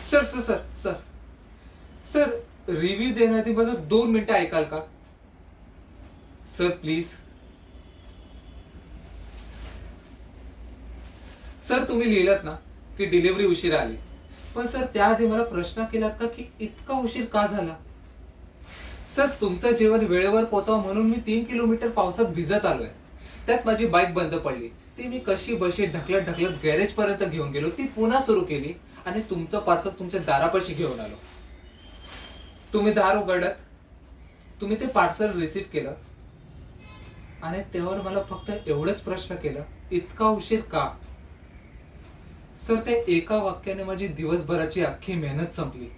Sir sir sir sir sir, review देण्याआधी माझं 2 मिनिटं ऐकाल का? Sir please. सर तुम्ही लिहिलात ना की डिलिव्हरी उशिरा आली, पण सर त्याआधी मला प्रश्न केलात का की इतका उशीर का झाला? सर तुमचं जेवण वेळेवर पोहोचावं म्हणून मी 3 किलोमीटर पावसात भिजत आलोय. त्यात माझी बाईक बंद पडली. ती मी कशी बशी ढकलत ढकलत गॅरेज पर्यंत घेऊन गेलो, ती पुन्हा सुरू केली आणि तुमचं पार्सल तुमच्या दारापाशी घेऊन आलो. तुम्ही दार उघडत, तुम्ही ते पार्सल रिसीव्ह केलं आणि त्यावर मला फक्त एवढंच प्रश्न केलं, इतका उशीर का? सर त्या एका वाक्याने माझी दिवसभराची अख्खी मेहनत संपली.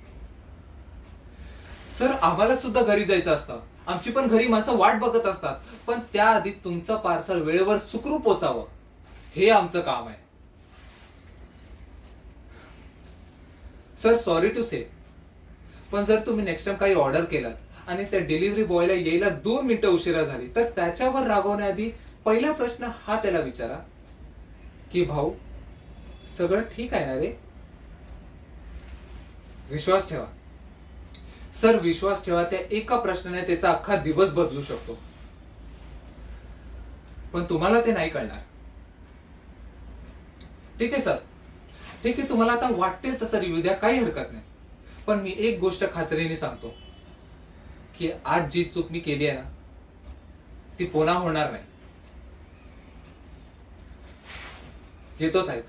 सर आम्हाला सुद्धा घरी जायचं असतं, आमची पण घरी माणसं वाट बघत असतात, पण त्याआधी तुमचं पार्सल वेळेवर सुखरूप पोचावं हे आमचं काम आहे. सर सॉरी टू से, पण जर तुम्ही नेक्स्ट टाइम काही ऑर्डर केलात आणि त्या डिलिव्हरी बॉयला यायला 2 मिनिटं उशिरा झाली, तर त्याच्यावर रागवण्याआधी पहिला प्रश्न हा त्याला विचारा की भाऊ सगळं ठीक आहे ना रे? विश्वास ठेवा. सर विश्वास ठेवा, त्या एका प्रश्नाने त्याचा अख्खा दिवस बदलू शकतो. पण तुम्हाला ते नाही कळणार. ठीक आहे सर, ठीक आहे, तुम्हाला आता वाटेल तसा रिव्ह्यू द्या, काही हरकत नाही. पण मी एक गोष्ट खात्रीने सांगतो की आज जी चूक मी केली आहे ना, ती पुन्हा होणार नाही. येतो साहेब.